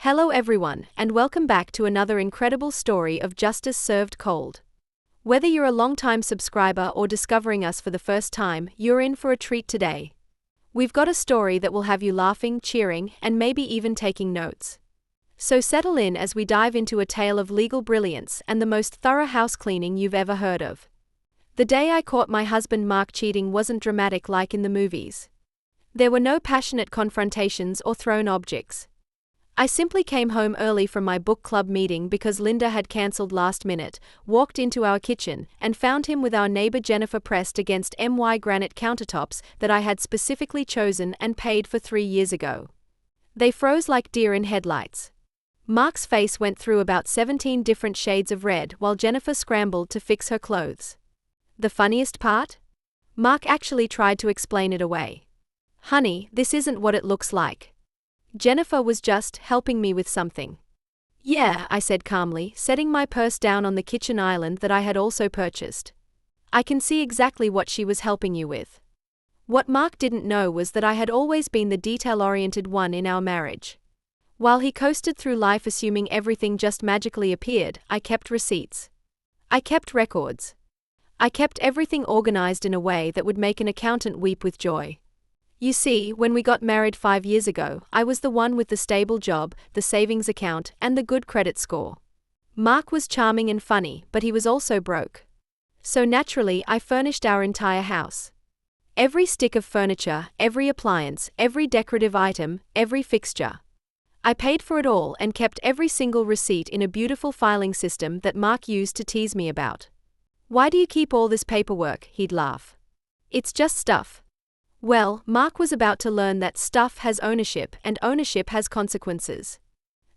Hello everyone, and welcome back to another incredible story of justice served cold. Whether you're a long-time subscriber or discovering us for the first time, you're in for a treat today. We've got a story that will have you laughing, cheering, and maybe even taking notes. So settle in as we dive into a tale of legal brilliance and the most thorough house cleaning you've ever heard of. The day I caught my husband Mark cheating wasn't dramatic like in the movies. There were no passionate confrontations or thrown objects. I simply came home early from my book club meeting because Linda had cancelled last minute, walked into our kitchen, and found him with our neighbor Jennifer pressed against granite countertops that I had specifically chosen and paid for 3 years ago. They froze like deer in headlights. Mark's face went through about 17 different shades of red while Jennifer scrambled to fix her clothes. The funniest part? Mark actually tried to explain it away. "Honey, this isn't what it looks like. Jennifer was just helping me with something." "Yeah," I said calmly, setting my purse down on the kitchen island that I had also purchased. "I can see exactly what she was helping you with." What Mark didn't know was that I had always been the detail-oriented one in our marriage. While he coasted through life assuming everything just magically appeared, I kept receipts. I kept records. I kept everything organized in a way that would make an accountant weep with joy. You see, when we got married 5 years ago, I was the one with the stable job, the savings account, and the good credit score. Mark was charming and funny, but he was also broke. So naturally, I furnished our entire house. Every stick of furniture, every appliance, every decorative item, every fixture. I paid for it all and kept every single receipt in a beautiful filing system that Mark used to tease me about. "Why do you keep all this paperwork?" he'd laugh. "It's just stuff." Well, Mark was about to learn that stuff has ownership and ownership has consequences.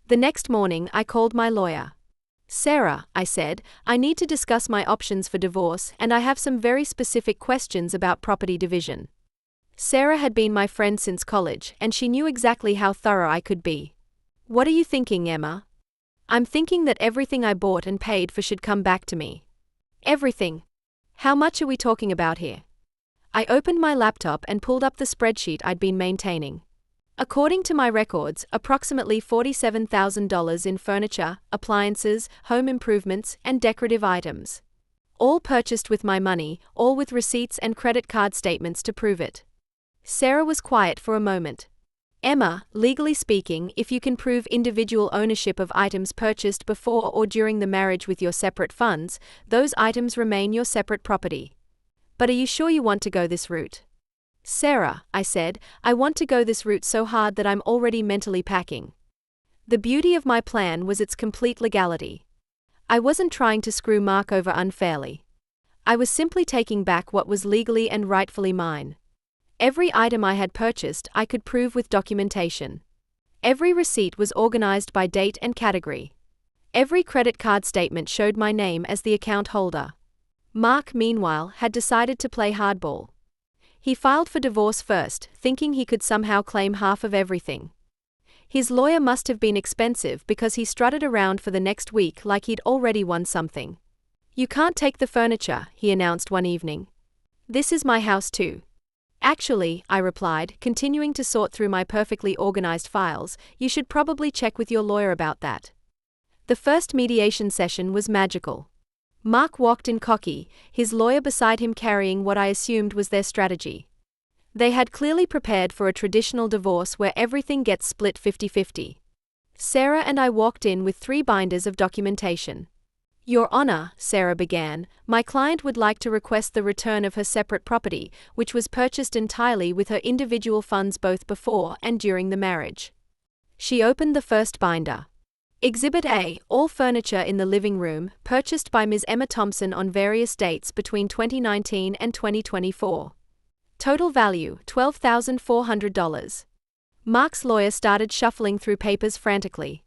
The next morning, I called my lawyer. "Sarah," I said, "I need to discuss my options for divorce and I have some very specific questions about property division." Sarah had been my friend since college and she knew exactly how thorough I could be. "What are you thinking, Emma?" "I'm thinking that everything I bought and paid for should come back to me." "Everything? How much are we talking about here?" I opened my laptop and pulled up the spreadsheet I'd been maintaining. According to my records, approximately $47,000 in furniture, appliances, home improvements, and decorative items. All purchased with my money, all with receipts and credit card statements to prove it. Sarah was quiet for a moment. "Emma, legally speaking, if you can prove individual ownership of items purchased before or during the marriage with your separate funds, those items remain your separate property. But are you sure you want to go this route?" "Sarah," I said, "I want to go this route so hard that I'm already mentally packing." The beauty of my plan was its complete legality. I wasn't trying to screw Mark over unfairly. I was simply taking back what was legally and rightfully mine. Every item I had purchased I could prove with documentation. Every receipt was organized by date and category. Every credit card statement showed my name as the account holder. Mark, meanwhile, had decided to play hardball. He filed for divorce first, thinking he could somehow claim half of everything. His lawyer must have been expensive because he strutted around for the next week like he'd already won something. "You can't take the furniture," he announced one evening. "This is my house too." "Actually," I replied, continuing to sort through my perfectly organized files, "you should probably check with your lawyer about that." The first mediation session was magical. Mark walked in cocky, his lawyer beside him carrying what I assumed was their strategy. They had clearly prepared for a traditional divorce where everything gets split 50-50. Sarah and I walked in with 3 binders of documentation. "Your Honor," Sarah began, "my client would like to request the return of her separate property, which was purchased entirely with her individual funds both before and during the marriage." She opened the first binder. Exhibit A, all furniture in the living room, purchased by Ms. Emma Thompson on various dates between 2019 and 2024. Total value, $12,400. Mark's lawyer started shuffling through papers frantically.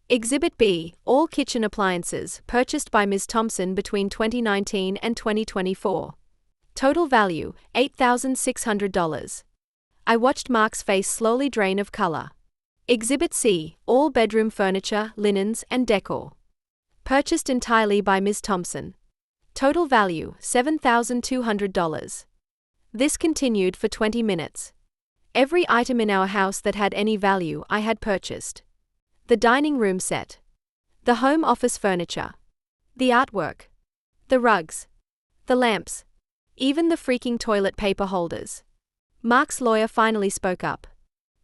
Exhibit B, all kitchen appliances, purchased by Ms. Thompson between 2019 and 2024. Total value, $8,600. I watched Mark's face slowly drain of color. Exhibit C, all bedroom furniture, linens, and decor. Purchased entirely by Ms. Thompson. Total value, $7,200. This continued for 20 minutes. Every item in our house that had any value I had purchased. The dining room set. The home office furniture. The artwork. The rugs. The lamps. Even the freaking toilet paper holders. Mark's lawyer finally spoke up.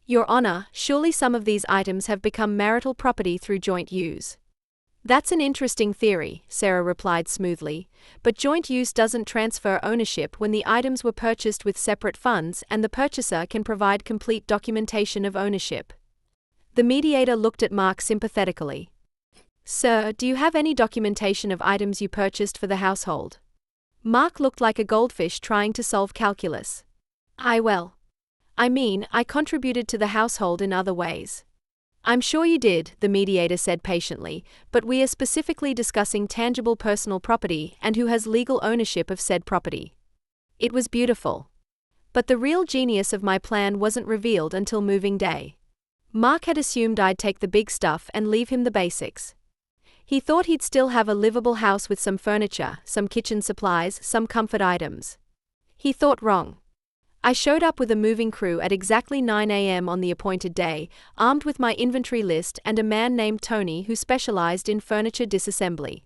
Your Honor, surely some of these items have become marital property through joint use. That's an interesting theory, Sarah replied smoothly, but joint use doesn't transfer ownership when the items were purchased with separate funds and the purchaser can provide complete documentation of ownership. The mediator looked at Mark sympathetically. Sir, do you have any documentation of items you purchased for the household? Mark looked like a goldfish trying to solve calculus. I contributed to the household in other ways. I'm sure you did, the mediator said patiently, but we are specifically discussing tangible personal property and who has legal ownership of said property. It was beautiful. But the real genius of my plan wasn't revealed until moving day. Mark had assumed I'd take the big stuff and leave him the basics. He thought he'd still have a livable house with some furniture, some kitchen supplies, some comfort items. He thought wrong. I showed up with a moving crew at exactly 9 a.m. on the appointed day, armed with my inventory list and a man named Tony who specialized in furniture disassembly.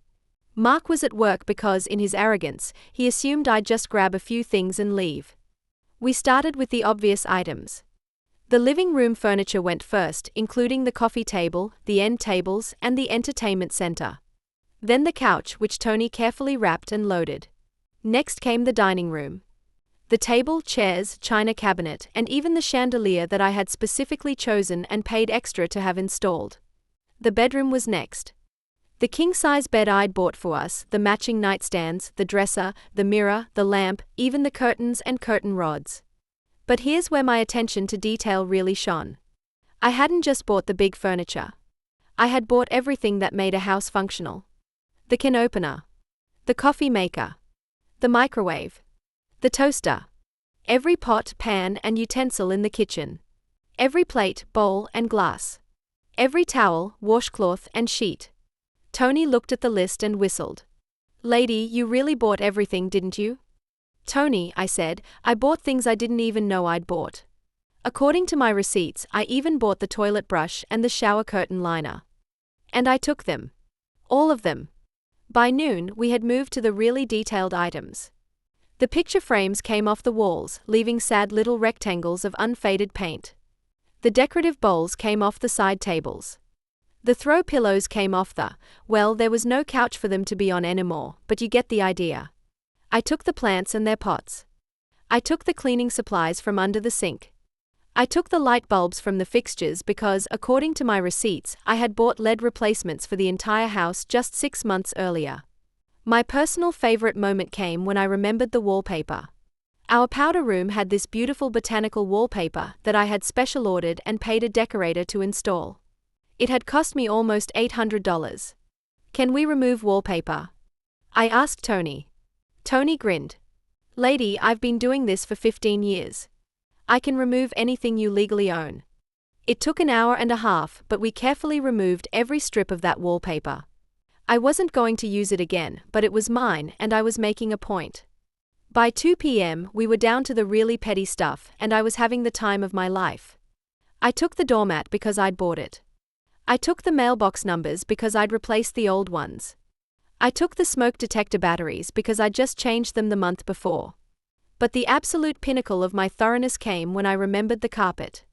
Mark was at work because, in his arrogance, he assumed I'd just grab a few things and leave. We started with the obvious items. The living room furniture went first, including the coffee table, the end tables, and the entertainment center. Then the couch, which Tony carefully wrapped and loaded. Next came the dining room. The table, chairs, china cabinet, and even the chandelier that I had specifically chosen and paid extra to have installed. The bedroom was next. The king-size bed I'd bought for us, the matching nightstands, the dresser, the mirror, the lamp, even the curtains and curtain rods. But here's where my attention to detail really shone. I hadn't just bought the big furniture. I had bought everything that made a house functional. The can opener. The coffee maker. The microwave. The toaster. Every pot, pan, and utensil in the kitchen. Every plate, bowl, and glass. Every towel, washcloth, and sheet. Tony looked at the list and whistled. Lady, you really bought everything, didn't you? Tony, I said, I bought things I didn't even know I'd bought. According to my receipts, I even bought the toilet brush and the shower curtain liner. And I took them. All of them. By noon, we had moved to the really detailed items. The picture frames came off the walls, leaving sad little rectangles of unfaded paint. The decorative bowls came off the side tables. The throw pillows came off there was no couch for them to be on anymore, but you get the idea. I took the plants and their pots. I took the cleaning supplies from under the sink. I took the light bulbs from the fixtures because, according to my receipts, I had bought LED replacements for the entire house just 6 months earlier. My personal favorite moment came when I remembered the wallpaper. Our powder room had this beautiful botanical wallpaper that I had special ordered and paid a decorator to install. It had cost me almost $800. Can we remove wallpaper? I asked Tony. Tony grinned. Lady, I've been doing this for 15 years. I can remove anything you legally own. It took an hour and a half, but we carefully removed every strip of that wallpaper. I wasn't going to use it again, but it was mine and I was making a point. By 2 p.m., we were down to the really petty stuff and I was having the time of my life. I took the doormat because I'd bought it. I took the mailbox numbers because I'd replaced the old ones. I took the smoke detector batteries because I'd just changed them the month before. But the absolute pinnacle of my thoroughness came when I remembered the carpet.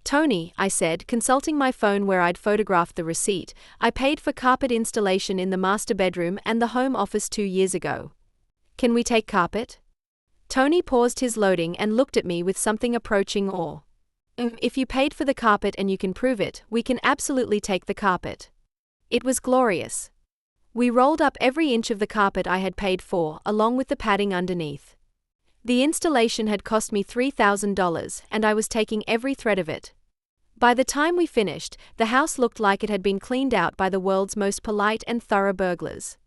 Tony, I said, consulting my phone where I'd photographed the receipt, I paid for carpet installation in the master bedroom and the home office 2 years ago. Can we take carpet? Tony paused his loading and looked at me with something approaching awe. If you paid for the carpet and you can prove it, we can absolutely take the carpet. It was glorious. We rolled up every inch of the carpet I had paid for, along with the padding underneath. The installation had cost me $3,000, and I was taking every thread of it. By the time we finished, the house looked like it had been cleaned out by the world's most polite and thorough burglars.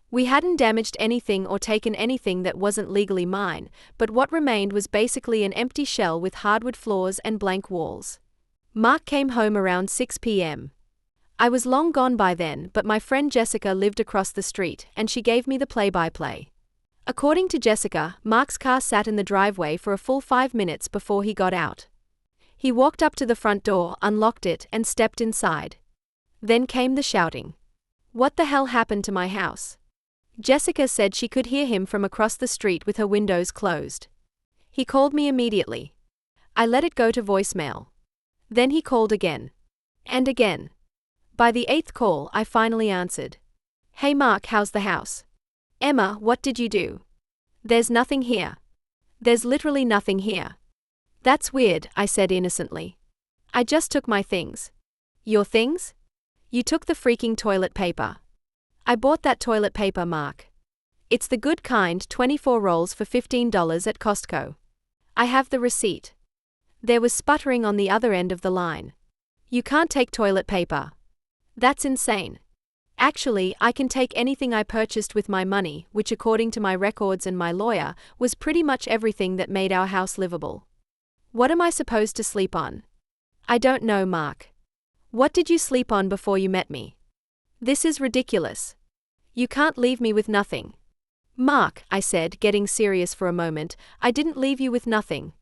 We hadn't damaged anything or taken anything that wasn't legally mine, but what remained was basically an empty shell with hardwood floors and blank walls. Mark came home around 6 p.m. I was long gone by then, but my friend Jessica lived across the street, and she gave me the play-by-play. According to Jessica, Mark's car sat in the driveway for a full 5 minutes before he got out. He walked up to the front door, unlocked it, and stepped inside. Then came the shouting. What the hell happened to my house? Jessica said she could hear him from across the street with her windows closed. He called me immediately. I let it go to voicemail. Then he called again. And again. By the 8th call, I finally answered. Hey Mark, how's the house? Emma, what did you do? There's nothing here. There's literally nothing here. That's weird, I said innocently. I just took my things. Your things? You took the freaking toilet paper. I bought that toilet paper, Mark. It's the good kind, 24 rolls for $15 at Costco. I have the receipt. There was sputtering on the other end of the line. You can't take toilet paper. That's insane. Actually, I can take anything I purchased with my money, which according to my records and my lawyer, was pretty much everything that made our house livable. What am I supposed to sleep on? I don't know, Mark. What did you sleep on before you met me? This is ridiculous. You can't leave me with nothing. Mark, I said, getting serious for a moment, I didn't leave you with nothing.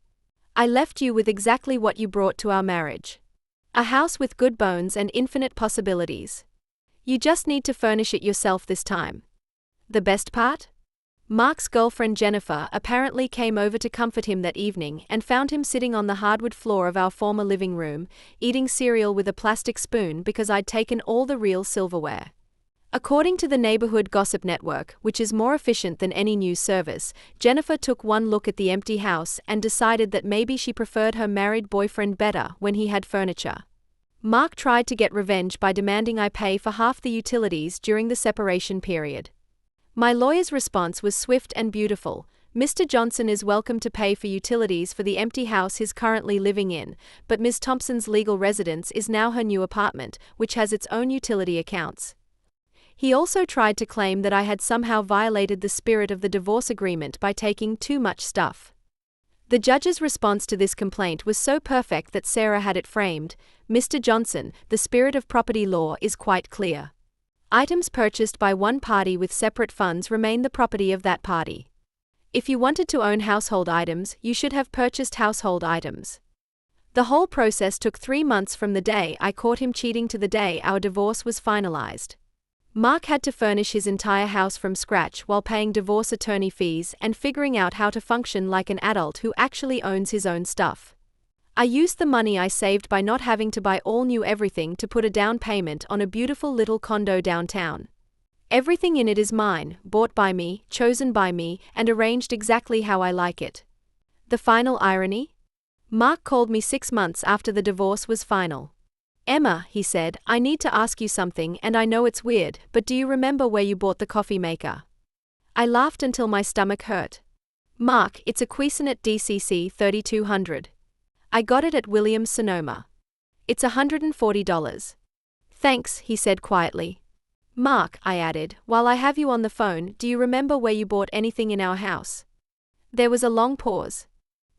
I left you with exactly what you brought to our marriage. A house with good bones and infinite possibilities. You just need to furnish it yourself this time. The best part? Mark's girlfriend Jennifer apparently came over to comfort him that evening and found him sitting on the hardwood floor of our former living room, eating cereal with a plastic spoon because I'd taken all the real silverware. According to the Neighborhood Gossip Network, which is more efficient than any news service, Jennifer took one look at the empty house and decided that maybe she preferred her married boyfriend better when he had furniture. Mark tried to get revenge by demanding I pay for half the utilities during the separation period. My lawyer's response was swift and beautiful. Mr. Johnson is welcome to pay for utilities for the empty house he's currently living in, but Ms. Thompson's legal residence is now her new apartment, which has its own utility accounts. He also tried to claim that I had somehow violated the spirit of the divorce agreement by taking too much stuff. The judge's response to this complaint was so perfect that Sarah had it framed. Mr. Johnson, the spirit of property law is quite clear. Items purchased by one party with separate funds remain the property of that party. If you wanted to own household items, you should have purchased household items. The whole process took 3 months from the day I caught him cheating to the day our divorce was finalized. Mark had to furnish his entire house from scratch while paying divorce attorney fees and figuring out how to function like an adult who actually owns his own stuff. I used the money I saved by not having to buy all new everything to put a down payment on a beautiful little condo downtown. Everything in it is mine, bought by me, chosen by me, and arranged exactly how I like it. The final irony? Mark called me 6 months after the divorce was final. Emma, he said, I need to ask you something and I know it's weird, but do you remember where you bought the coffee maker? I laughed until my stomach hurt. Mark, it's a Cuisinart DCC 3200. I got it at Williams-Sonoma. It's $140. Thanks, he said quietly. Mark, I added, while I have you on the phone, do you remember where you bought anything in our house? There was a long pause.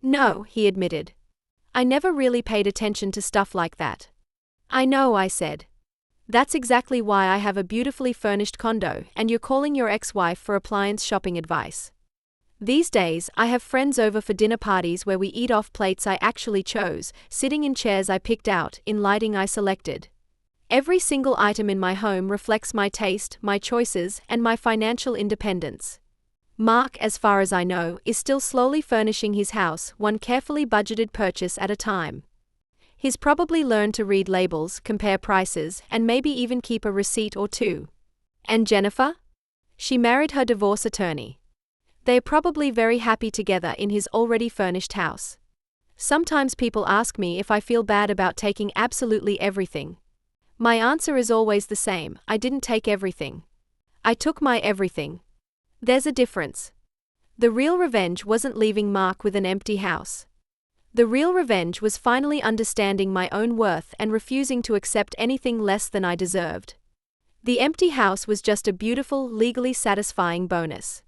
No, he admitted. I never really paid attention to stuff like that. I know, I said. That's exactly why I have a beautifully furnished condo and you're calling your ex-wife for appliance shopping advice. These days, I have friends over for dinner parties where we eat off plates I actually chose, sitting in chairs I picked out, in lighting I selected. Every single item in my home reflects my taste, my choices, and my financial independence. Mark, as far as I know, is still slowly furnishing his house, one carefully budgeted purchase at a time. He's probably learned to read labels, compare prices, and maybe even keep a receipt or two. And Jennifer? She married her divorce attorney. They're probably very happy together in his already furnished house. Sometimes people ask me if I feel bad about taking absolutely everything. My answer is always the same, I didn't take everything. I took my everything. There's a difference. The real revenge wasn't leaving Mark with an empty house. The real revenge was finally understanding my own worth and refusing to accept anything less than I deserved. The empty house was just a beautiful, legally satisfying bonus.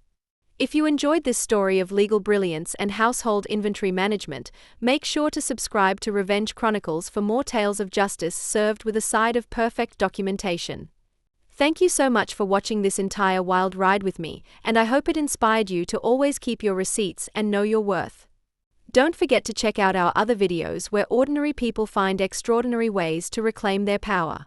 If you enjoyed this story of legal brilliance and household inventory management, make sure to subscribe to Revenge Chronicles for more tales of justice served with a side of perfect documentation. Thank you so much for watching this entire wild ride with me, and I hope it inspired you to always keep your receipts and know your worth. Don't forget to check out our other videos where ordinary people find extraordinary ways to reclaim their power.